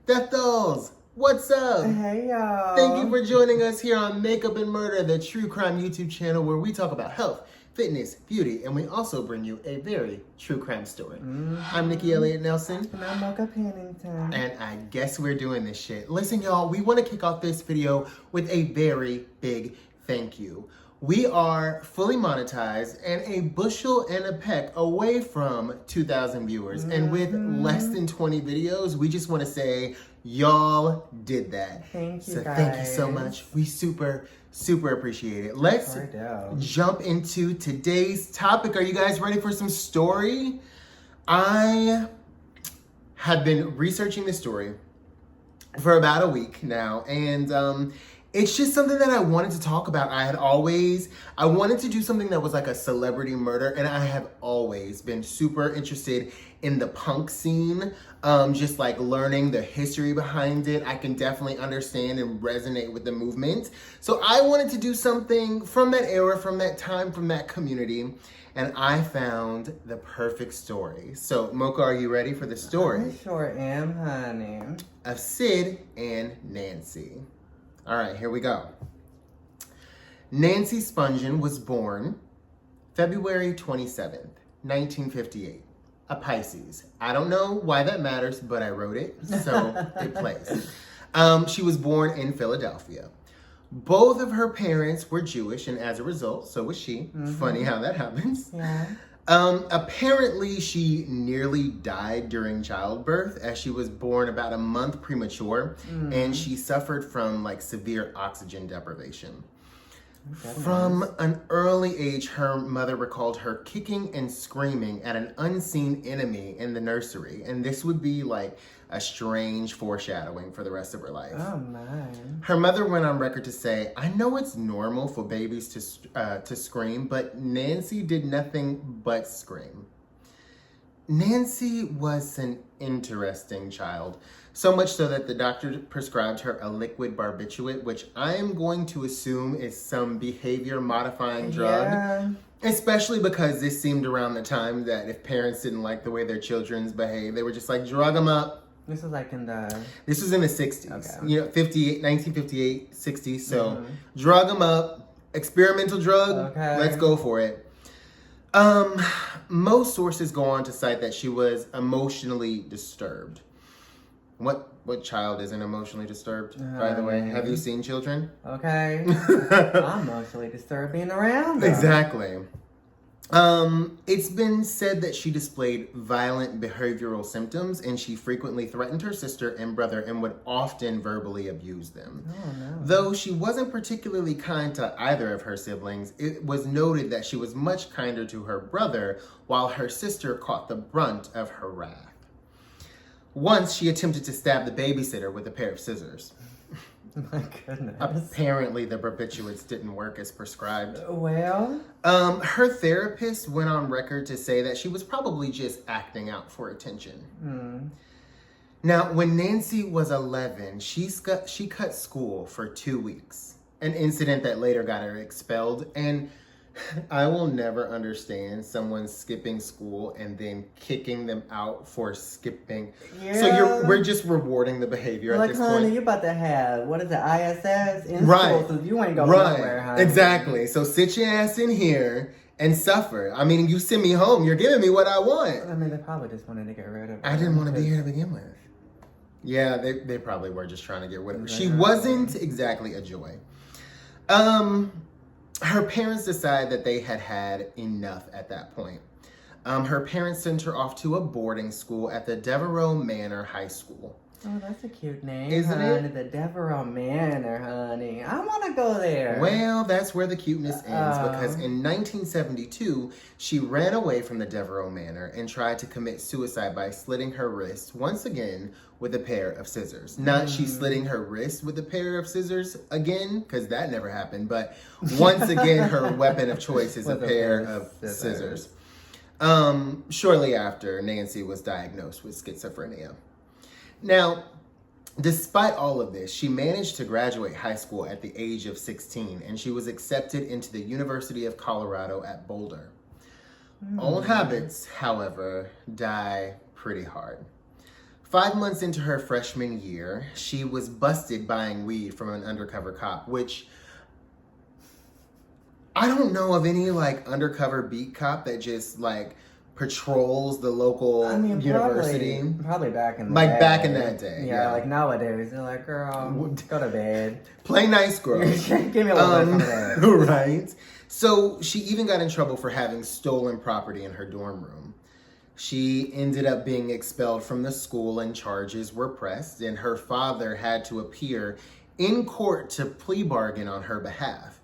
Death Dolls, what's up? Hey, y'all. Thank you for joining us here on Makeup and Murder, the true crime YouTube channel where we talk about health, fitness, beauty, and we also bring you a very true crime story. I'm Nicky Elliott Nelson. And I'm Mocha Pennington. And I guess we're doing this shit. Listen, y'all, we want to kick off this video with a very big thank you. We are fully monetized and a bushel and a peck away from 2,000 viewers. And with less than 20 videos, we just want to say, y'all did that. Thank you, so guys. Thank you so much. We super appreciate it. Let's jump into today's topic. Are you guys ready for some story? I have been researching this story for about a week now, and it's just something that I wanted to talk about. I wanted to do something that was like a celebrity murder, and I have always been super interested in the punk scene, just like learning the history behind it. I can definitely understand and resonate with the movement. So I wanted to do something from that era, from that time, from that community, and I found the perfect story. So Mocha, are you ready for the story? I sure am, honey. Of Sid and Nancy. All right, here we go. Nancy Spungen was born February 27th, 1958, a Pisces. I don't know why that matters, but I wrote it, so it plays. She was born in Philadelphia. Both of her parents were Jewish, and as a result, so was she. Funny how that happens. Yeah. Apparently, she nearly died during childbirth as she was born about a month premature, and she suffered from like severe oxygen deprivation. From an early age, her mother recalled her kicking and screaming at an unseen enemy in the nursery, and this would be like a strange foreshadowing for the rest of her life. Oh, my. Her mother went on record to say, "I know it's normal for babies to scream, but Nancy did nothing but scream." Nancy was an interesting child, so much so that the doctor prescribed her a liquid barbiturate, which I am going to assume is some behavior modifying drug. Yeah. Especially because this seemed around the time that if parents didn't like the way their children's behave, they were just like, drug them up. This was like in the... This was in the 60s. Okay. You know, 1958, 60s. So drug them up, experimental drug, let's go for it. Most sources go on to cite that she was emotionally disturbed. What child isn't emotionally disturbed, by the way? Have you seen children? Okay. I'm emotionally disturbed being around them. Exactly. It's been said that she displayed violent behavioral symptoms, and she frequently threatened her sister and brother and would often verbally abuse them. Oh, no. Though she wasn't particularly kind to either of her siblings, it was noted that she was much kinder to her brother, while her sister caught the brunt of her wrath. Once, she attempted to stab the babysitter with a pair of scissors. My goodness. Apparently, the barbiturates didn't work as prescribed. Well? Her therapist went on record to say that she was probably just acting out for attention. Now, when Nancy was 11, she cut school for 2 weeks, an incident that later got her expelled. And I will never understand someone skipping school and then kicking them out for skipping. Yeah. So we're just rewarding the behavior at this point. Like, honey, you about to have, what is it, ISS in school, so you ain't going nowhere, honey. Exactly. So sit your ass in here and suffer. I mean, you send me home, you're giving me what I want. I mean, they probably just wanted to get rid of her. I didn't want to be here to begin with. Yeah, they probably were just trying to get rid of her. She wasn't exactly a joy. Her parents decided that they had enough at that point. Her parents sent her off to a boarding school at the Devereaux Manor High School. Oh, that's a cute name, Isn't honey. it? The Devereaux Manor, honey. I want to go there. Well, that's where the cuteness ends, because in 1972, she ran away from the Devereaux Manor and tried to commit suicide by slitting her wrist, once again, with a pair of scissors. Not she slitting her wrist with a pair of scissors again, because that never happened, but once again, her weapon of choice is a pair of scissors. Shortly after, Nancy was diagnosed with schizophrenia. Now, despite all of this, she managed to graduate high school at the age of 16, and she was accepted into the University of Colorado at Boulder. Old habits, however, die pretty hard. 5 months into her freshman year, she was busted buying weed from an undercover cop, which I don't know of any like undercover beat cop that just like patrols the local university. Probably back in the like day. Back in that day. Yeah, like nowadays, they're like, girl, go to bed. Play nice, girl. Give me a little bit of that. Right. So she even got in trouble for having stolen property in her dorm room. She ended up being expelled from the school and charges were pressed, and her father had to appear in court to plea bargain on her behalf.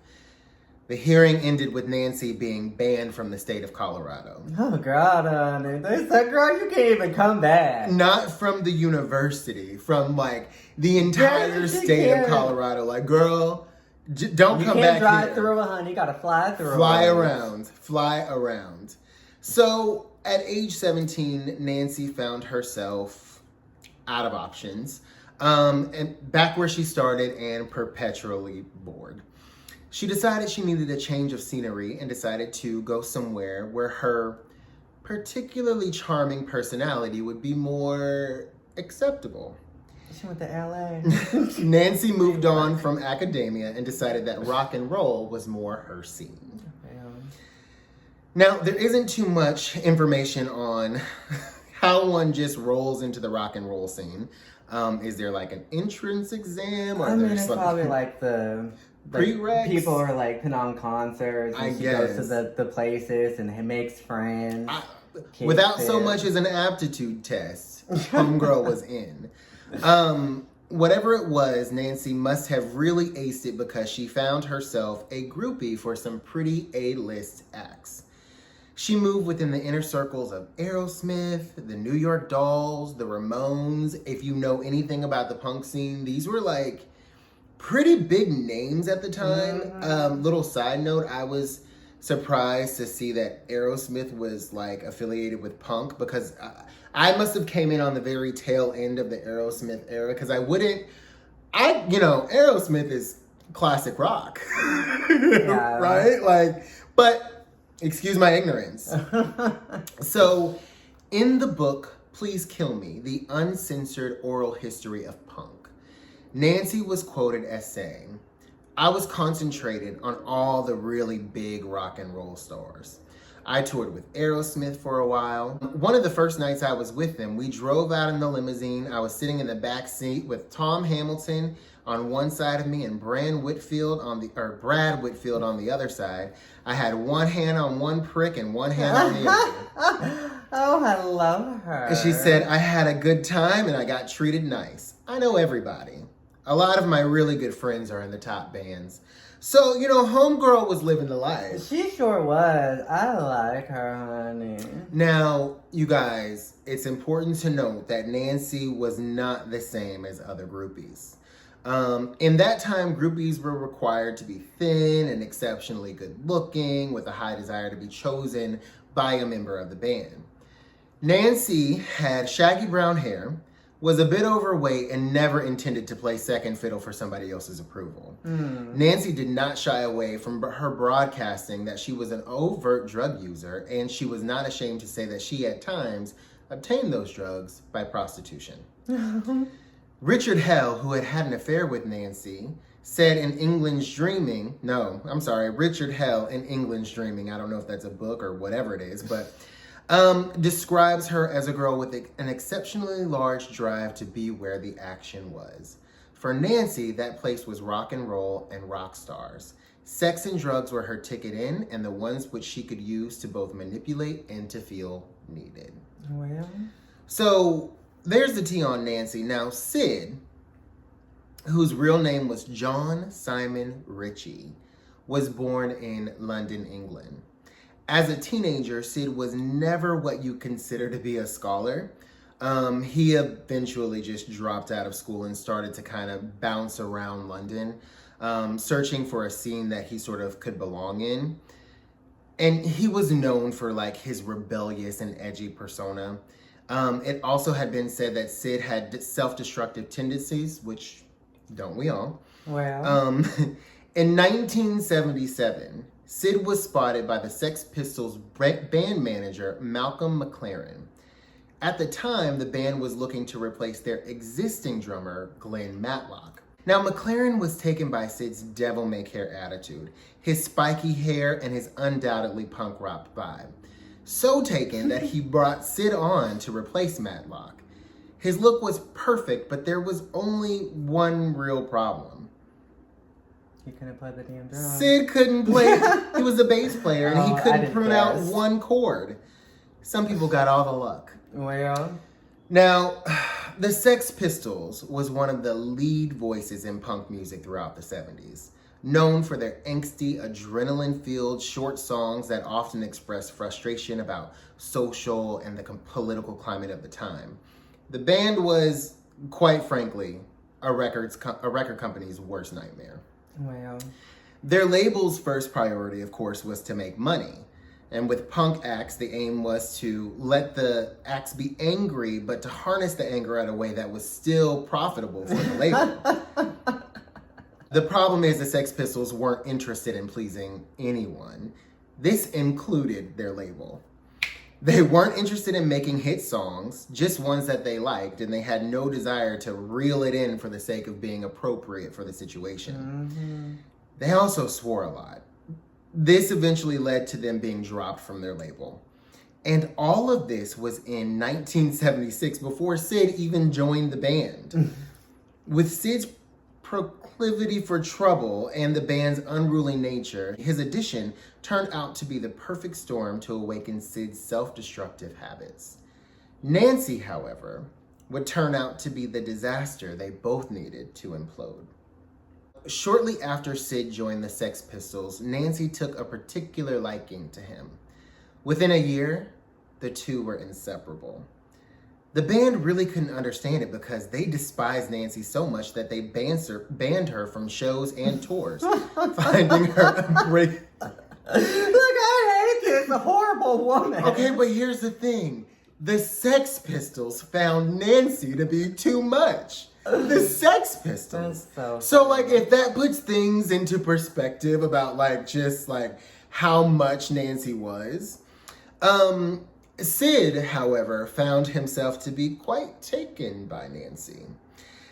The hearing ended with Nancy being banned from the state of Colorado. Oh, God, they said, girl, you can't even come back. Not from the university, from, like, the entire state of Colorado. Like, girl, don't come back here. You can't drive through it, honey. You gotta fly through it. Fly around. So, at age 17, Nancy found herself out of options, and back where she started and perpetually bored. She decided she needed a change of scenery and decided to go somewhere where her particularly charming personality would be more acceptable. She went to LA. Nancy moved on from academia and decided that rock and roll was more her scene. Now, there isn't too much information on how one just rolls into the rock and roll scene. Is there like an entrance exam? Or it's probably like the... Prereqs? People are like putting on concerts and she goes to the places and makes friends. Without so much as an aptitude test, homegirl was in. Whatever it was, Nancy must have really aced it because she found herself a groupie for some pretty A-list acts. She moved within the inner circles of Aerosmith, the New York Dolls, the Ramones. If you know anything about the punk scene, these were like pretty big names at the time. Mm-hmm. Little side note, I was surprised to see that Aerosmith was like affiliated with punk because I must have came in on the very tail end of the Aerosmith era because Aerosmith is classic rock, right? Like, but excuse my ignorance. So in the book, Please Kill Me, The Uncensored Oral History of Punk, Nancy was quoted as saying, I was concentrated on all the really big rock and roll stars. I toured with Aerosmith for a while. One of the first nights I was with them, we drove out in the limousine. I was sitting in the back seat with Tom Hamilton on one side of me and Brad Whitfield on the other side. I had one hand on one prick and one hand on the other. Oh, I love her. And she said, I had a good time and I got treated nice. I know everybody. A lot of my really good friends are in the top bands. So, homegirl was living the life. She sure was. I like her, honey. Now, you guys, it's important to note that Nancy was not the same as other groupies. In that time, groupies were required to be thin and exceptionally good looking with a high desire to be chosen by a member of the band. Nancy had shaggy brown hair, was a bit overweight, and never intended to play second fiddle for somebody else's approval. Nancy did not shy away from her broadcasting that she was an overt drug user, and she was not ashamed to say that she at times obtained those drugs by prostitution. Richard Hell, who had an affair with Nancy, said in England's Dreaming, Richard Hell in England's Dreaming, I don't know if that's a book or whatever it is, but describes her as a girl with an exceptionally large drive to be where the action was. For Nancy, that place was rock and roll and rock stars. Sex and drugs were her ticket in, and the ones which she could use to both manipulate and to feel needed. Well, so there's the tea on Nancy. Now, Sid, whose real name was John Simon Ritchie, was born in London, England. As a teenager, Sid was never what you consider to be a scholar. He eventually just dropped out of school and started to kind of bounce around London, searching for a scene that he sort of could belong in. And he was known for like his rebellious and edgy persona. It also had been said that Sid had self-destructive tendencies, which don't we all? Well. In 1977, Sid was spotted by the Sex Pistols band manager, Malcolm McLaren. At the time, the band was looking to replace their existing drummer, Glenn Matlock. Now, McLaren was taken by Sid's devil-may-care attitude, his spiky hair, and his undoubtedly punk rock vibe. So taken that he brought Sid on to replace Matlock. His look was perfect, but there was only one real problem. He couldn't play the damn drum. Sid couldn't play. He was a bass player, and he couldn't prune out one chord. Some people got all the luck. Well, now, the Sex Pistols was one of the lead voices in punk music throughout the 70s, known for their angsty, adrenaline-filled short songs that often express frustration about social and the political climate of the time. The band was, quite frankly, a record company's worst nightmare. Well, their label's first priority, of course, was to make money. And with punk acts, the aim was to let the acts be angry, but to harness the anger in a way that was still profitable for the label. The problem is the Sex Pistols weren't interested in pleasing anyone. This included their label. They weren't interested in making hit songs, just ones that they liked, and they had no desire to reel it in for the sake of being appropriate for the situation. Mm-hmm. They also swore a lot. This eventually led to them being dropped from their label. And all of this was in 1976, before Sid even joined the band. With Sid's proclivity for trouble and the band's unruly nature, his addition turned out to be the perfect storm to awaken Sid's self-destructive habits. Nancy, however, would turn out to be the disaster they both needed to implode. Shortly after Sid joined the Sex Pistols, Nancy took a particular liking to him. Within a year, the two were inseparable. The band really couldn't understand it because they despised Nancy so much that they banned her from shows and tours, finding her a great... Look, I hate this. A horrible woman. Okay, but here's the thing. The Sex Pistols found Nancy to be too much. The Sex Pistols. So like, if that puts things into perspective about like, just like how much Nancy was. Sid, however, found himself to be quite taken by Nancy.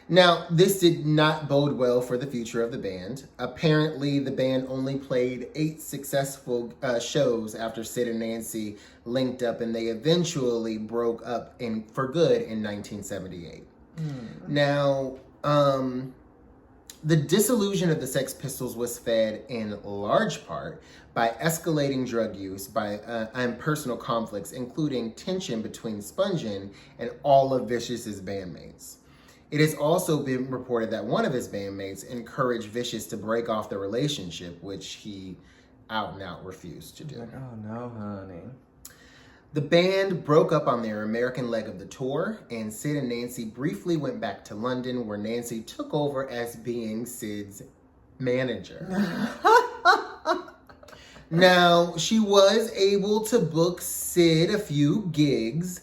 Now, this did not bode well for the future of the band. Apparently, the band only played 8 successful shows after Sid and Nancy linked up, and they eventually broke up for good in 1978. Now, the disillusion of the Sex Pistols was fed in large part by escalating drug use and personal conflicts, including tension between Spungen and all of Vicious's bandmates. It has also been reported that one of his bandmates encouraged Vicious to break off the relationship, which he out and out refused to do. Like, oh no, honey. The band broke up on their American leg of the tour, and Sid and Nancy briefly went back to London, where Nancy took over as being Sid's manager. Now, she was able to book Sid a few gigs,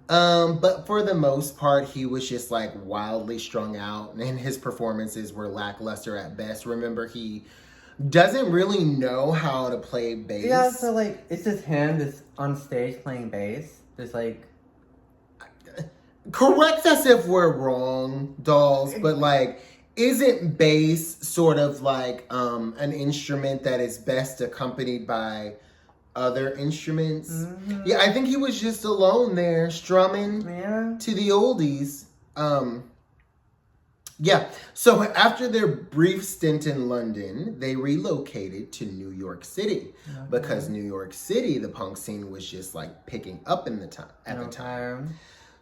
but for the most part, he was just like wildly strung out, and his performances were lackluster at best. Remember, he doesn't really know how to play bass. Yeah, so like, it's just him just on stage playing bass. Just like... Correct us if we're wrong, dolls, but like, isn't bass sort of like an instrument that is best accompanied by other instruments? Mm-hmm. Yeah, I think he was just alone there strumming to the oldies. Yeah, so after their brief stint in London, they relocated to New York City because New York City, the punk scene was just like picking up at the time.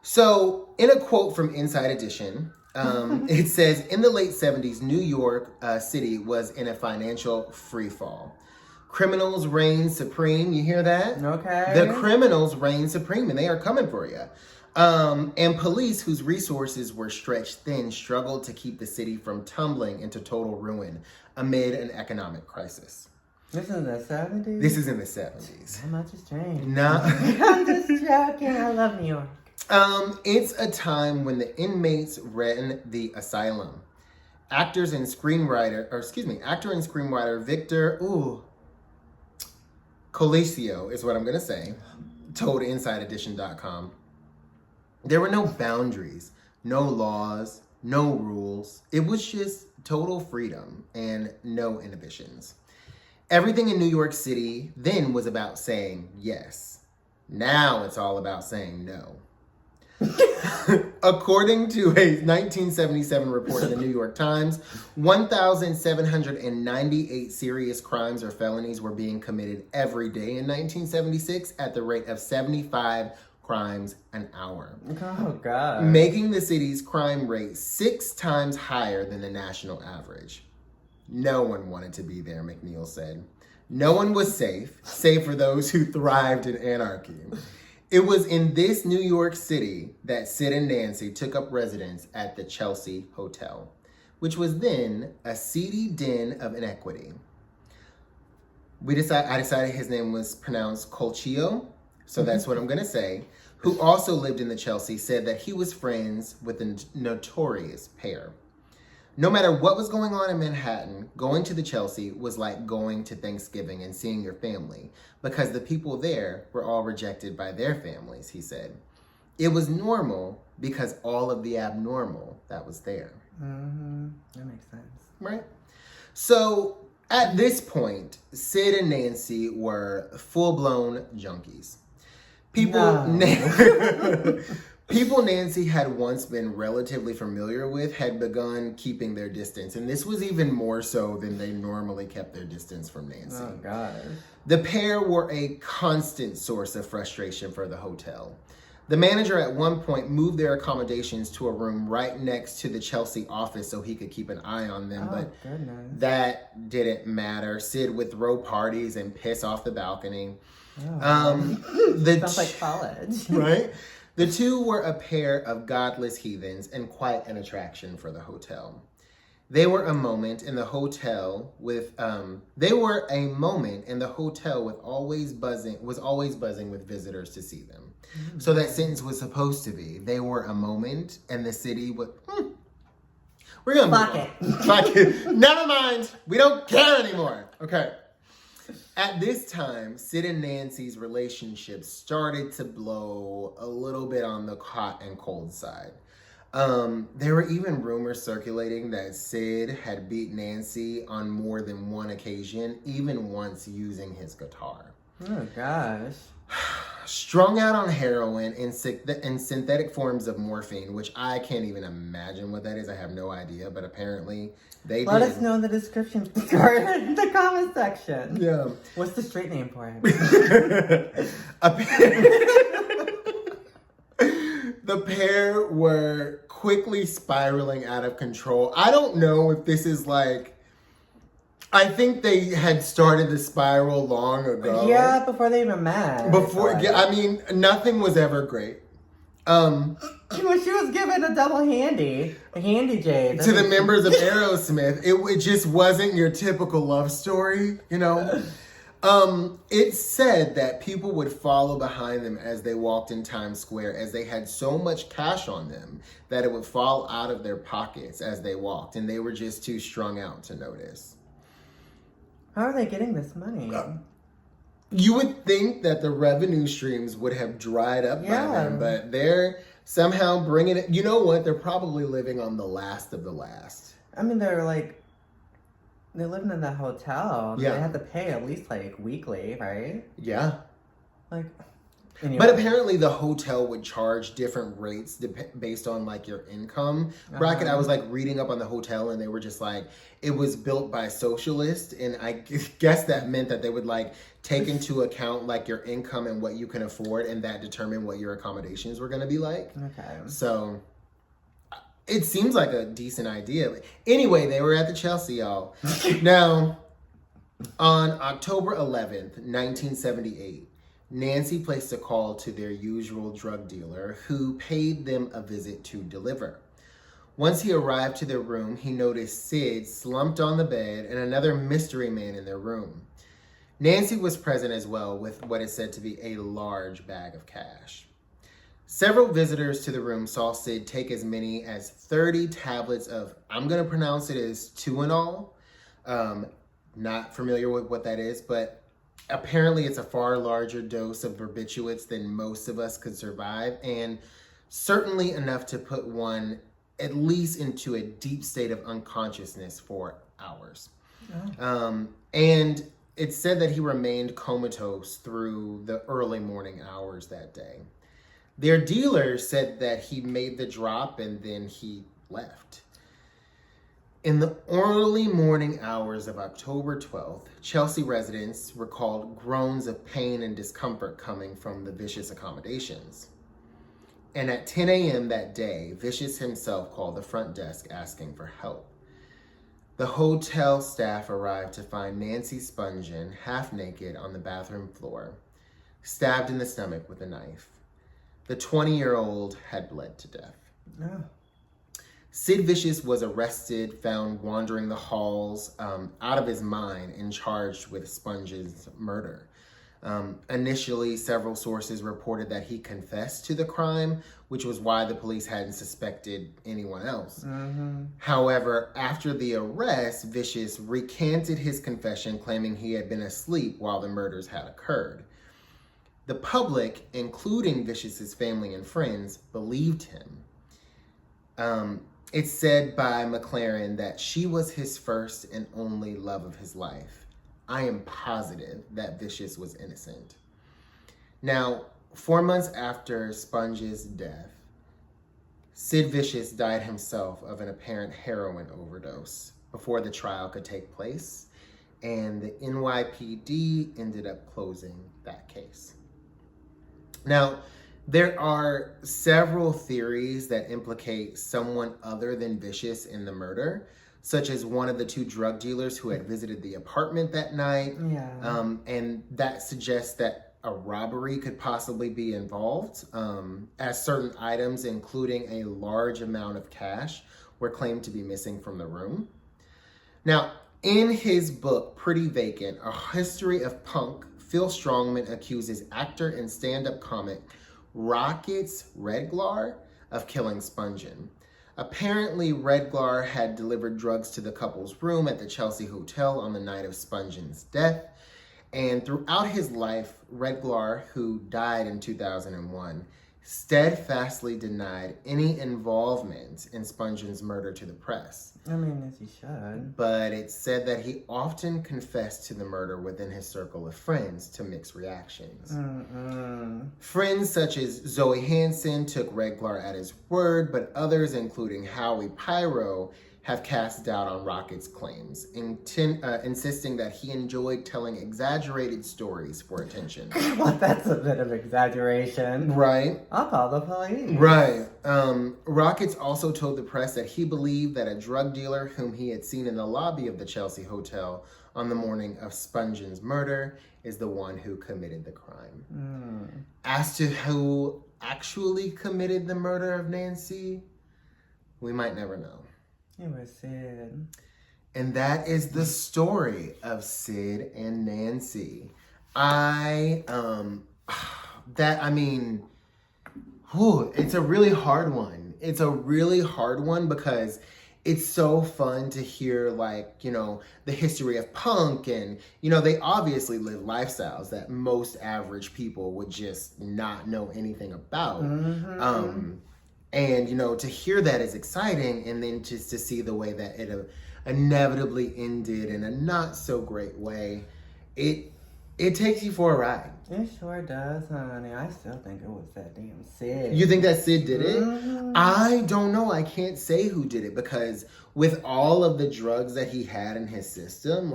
So in a quote from Inside Edition, it says, in the late 70s, New York City was in a financial freefall. Criminals reign supreme. You hear that? Okay. The criminals reign supreme, and they are coming for you. And police, whose resources were stretched thin, struggled to keep the city from tumbling into total ruin amid an economic crisis. This is in the 70s? This is in the 70s. How much has changed? No. I'm just joking. I love New York. It's a time when the inmates ran the asylum. Actor and screenwriter Victor Colisio is what I'm going to say, told InsideEdition.com. There were no boundaries, no laws, no rules. It was just total freedom and no inhibitions. Everything in New York City then was about saying yes. Now it's all about saying no. According to a 1977 report in the New York Times, 1,798 serious crimes or felonies were being committed every day in 1976 at the rate of 75 crimes an hour. Oh, God. Making the city's crime rate 6 times higher than the national average. No one wanted to be there, McNeil said. No one was safe, save for those who thrived in anarchy. It was in this New York City that Sid and Nancy took up residence at the Chelsea Hotel, which was then a seedy den of inequity. I decided his name was pronounced Colchio, so that's what I'm going to say, who also lived in the Chelsea, said that he was friends with the notorious pair. No matter what was going on in Manhattan, going to the Chelsea was like going to Thanksgiving and seeing your family, because the people there were all rejected by their families, he said. It was normal because all of the abnormal that was there. Mm-hmm. That makes sense. Right? So at this point, Sid and Nancy were full-blown junkies. People Nancy had once been relatively familiar with had begun keeping their distance. And this was even more so than they normally kept their distance from Nancy. Oh, God. The pair were a constant source of frustration for the hotel. The manager at one point moved their accommodations to a room right next to the Chelsea office so he could keep an eye on them. But that didn't matter. Sid would throw parties and piss off the balcony. Oh. Sounds like college. Right? The two were a pair of godless heathens and quite an attraction for the hotel. They were a moment in the hotel with always buzzing with visitors to see them. Mm-hmm. So that sentence was supposed to be, they were a moment and the city would we're gonna Fuck it. Never mind. We don't care anymore. Okay. At this time, Sid and Nancy's relationship started to blow a little bit on the hot and cold side. There were even rumors circulating that Sid had beat Nancy on more than one occasion, even once using his guitar. Oh, gosh. Strung out on heroin and synthetic forms of morphine, which I can't even imagine what that is. I have no idea, but apparently they did. Let us know in the description or in the comment section. Yeah. What's the street name for him? The pair were quickly spiraling out of control. I don't know if this is like... I think they had started the spiral long ago. Yeah, before they even met. I mean, nothing was ever great. When she was given a double handy J. To the members of Aerosmith, it just wasn't your typical love story, you know? It's said that people would follow behind them as they walked in Times Square, as they had so much cash on them that it would fall out of their pockets as they walked, and they were just too strung out to notice. How are they getting this money? You would think that the revenue streams would have dried up by then, but they're somehow bringing it. You know what? They're probably living on the last of the last. I mean, they're living in the hotel. Yeah. They have to pay at least weekly, right? Yeah. Anyway. But apparently the hotel would charge different rates based on your income bracket. I was reading up on the hotel and they were just it was built by socialists, and I guess that meant that they would take into account your income and what you can afford, and that determine what your accommodations were going to be like. Okay. So it seems like a decent idea. Anyway, they were at the Chelsea, y'all. Now, on October 11th, 1978, Nancy placed a call to their usual drug dealer, who paid them a visit to deliver. Once he arrived to their room, he noticed Sid slumped on the bed and another mystery man in their room. Nancy was present as well, with what is said to be a large bag of cash. Several visitors to the room saw Sid take as many as 30 tablets of, I'm going to pronounce it as Tuinol. Not familiar with what that is, but apparently it's a far larger dose of barbiturates than most of us could survive. And certainly enough to put one at least into a deep state of unconsciousness for hours. And it's said that he remained comatose through the early morning hours that day. Their dealer said that he made the drop and then he left. In the early morning hours of October 12th, Chelsea residents recalled groans of pain and discomfort coming from the Vicious accommodations. And at 10 a.m. that day, Vicious himself called the front desk asking for help. The hotel staff arrived to find Nancy Spungen half naked on the bathroom floor, stabbed in the stomach with a knife. The 20-year-old had bled to death. No. Sid Vicious was arrested, found wandering the halls, out of his mind, and charged with Sponge's murder. Initially, several sources reported that he confessed to the crime, which was why the police hadn't suspected anyone else. However, after the arrest, Vicious recanted his confession, claiming he had been asleep while the murders had occurred. The public, including Vicious's family and friends, believed him. It's said by McLaren that she was his first and only love of his life. I am positive that Vicious was innocent. Now, 4 months after Sponge's death, Sid Vicious died himself of an apparent heroin overdose before the trial could take place, and the NYPD ended up closing that case. Now, there are several theories that implicate someone other than Vicious in the murder, such as one of the two drug dealers who had visited the apartment that night. And that suggests that a robbery could possibly be involved, as certain items, including a large amount of cash, were claimed to be missing from the room. Now, in his book, Pretty Vacant, A History of Punk, Phil Strongman accuses actor and stand-up comic Rockets Redglar of killing Spungen. Apparently, Redglar had delivered drugs to the couple's room at the Chelsea Hotel on the night of Spongen's death. And throughout his life, Redglar, who died in 2001, steadfastly denied any involvement in Spongen's murder to the press. I mean, as he should. But it's said that he often confessed to the murder within his circle of friends to mixed reactions. Friends such as Zoe Hansen took Redglar at his word, but others, including Howie Pyro, have cast doubt on Rocket's claims, insisting that he enjoyed telling exaggerated stories for attention. Well, that's a bit of exaggeration. Right. I'll call the police. Right. Rockets also told the press that he believed that a drug dealer whom he had seen in the lobby of the Chelsea Hotel on the morning of Spongen's murder is the one who committed the crime. As to who actually committed the murder of Nancy, we might never know. It was Sid. And that is the story of Sid and Nancy. It's a really hard one. It's a really hard one because it's so fun to hear, the history of punk and, they obviously live lifestyles that most average people would just not know anything about. And, to hear that is exciting, and then just to see the way that it inevitably ended in a not so great way, it takes you for a ride. It sure does, honey. I still think it was that damn Sid. You think that Sid did it? I don't know. I can't say who did it, because with all of the drugs that he had in his system,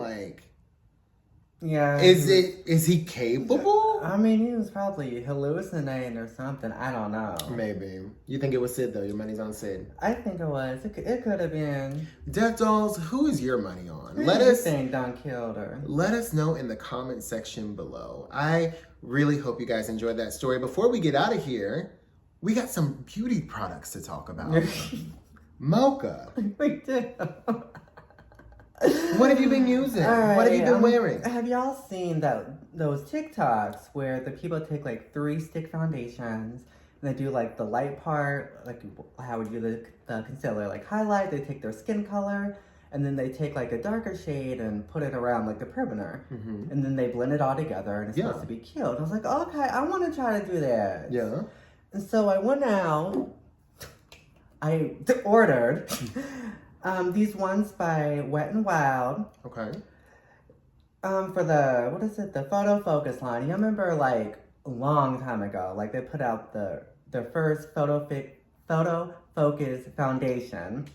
yeah. Is he capable? I mean, he was probably hallucinating or something. I don't know. Maybe. You think it was Sid, though? Your money's on Sid. I think it was. It could have been. Death Dolls, who is your money on? Who do you think done killed her? Let us know in the comment section below. I really hope you guys enjoyed that story. Before we get out of here, we got some beauty products to talk about. Mocha. We do. What have you been using? Right, what have you been wearing? Have y'all seen those TikToks where the people take 3 stick foundations and they do the light part, how we do the concealer, highlight, they take their skin color and then they take a darker shade and put it around the perimeter. And then they blend it all together and it's supposed to be cute. I was like, okay, I want to try to do that. Yeah. And so I went out. I ordered these ones by Wet n Wild. Okay. For the, what is it? The photo focus line. You remember, like, a long time ago, like, they put out the first photo focus foundation,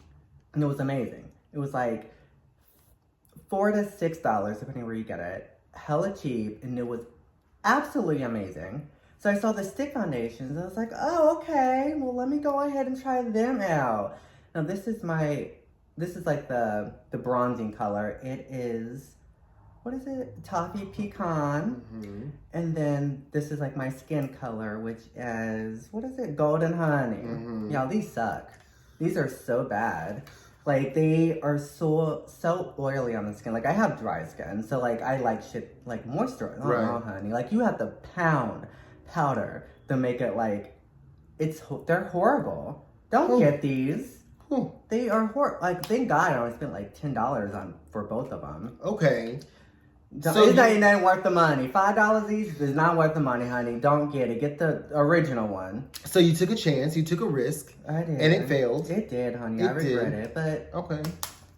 and it was amazing. It was like $4 to $6, depending where you get it. Hella cheap, and it was absolutely amazing. So I saw the stick foundations, and I was like, oh, okay, well, let me go ahead and try them out. Now, this is like the bronzing color. It is, what is it? Toffee pecan. Mm-hmm. And then this is like my skin color, which is, what is it? Golden honey. Mm-hmm. Y'all, these suck. These are so bad. Like, they are so oily on the skin. Like, I have dry skin, so like I like shit like moisturizer. Oh, right. No, honey. Like, you have to pound powder to make it like, they're horrible. Don't get these. They are like, thank God I only spent like $10 for both of them. Okay. So it's not even worth the money. $5 each is not worth the money, honey. Don't get it. Get the original one. So you took a chance. You took a risk. I did. And it failed. It did, honey. I regret it. But okay.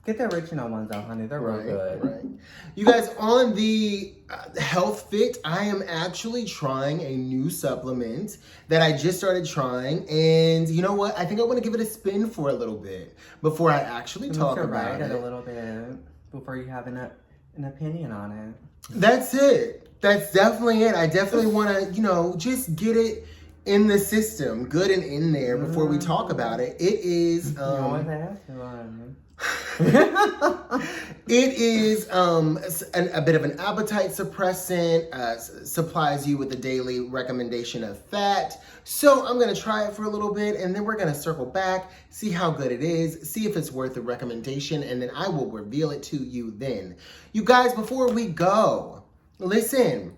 Get the original ones though, honey. They're real good. Right. You guys, on the health fit, I am actually trying a new supplement that I just started trying. And you know what? I think I want to give it a spin for a little bit before I actually talk about it. A little bit before you have an opinion on it. That's it. That's definitely it. I definitely want to, just get it in the system, good and in there before we talk about it. It is it is a bit of an appetite suppressant, supplies you with a daily recommendation of fat. So I'm going to try it for a little bit, and then we're going to circle back, see how good it is, see if it's worth the recommendation, and then I will reveal it to you then. You guys, before we go, listen,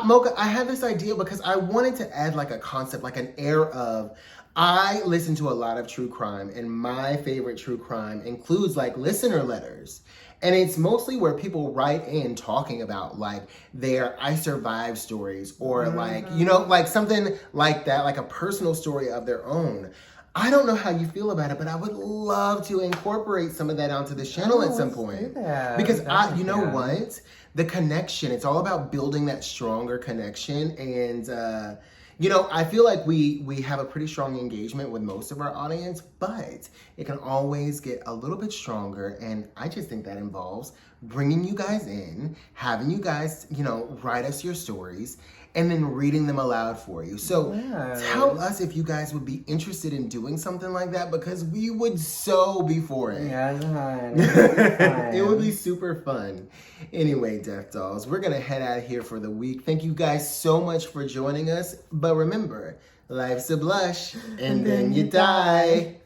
Mocha, I had this idea because I wanted to add like a concept, like an air of, I listen to a lot of true crime, and my favorite true crime includes like listener letters. And it's mostly where people write in talking about like their I survived stories or like, like something like that, like a personal story of their own. I don't know how you feel about it, but I would love to incorporate some of that onto the channel at some point. Because you know what? The connection, it's all about building that stronger connection. And, I feel like we have a pretty strong engagement with most of our audience, but it can always get a little bit stronger. And I just think that involves bringing you guys in, having you guys, write us your stories, and then reading them aloud for you. So tell us if you guys would be interested in doing something like that, because we would so be for it. Yeah, it would be super fun. Anyway, Death Dolls, we're gonna head out of here for the week. Thank you guys so much for joining us. But remember, life's a blush, and then you die.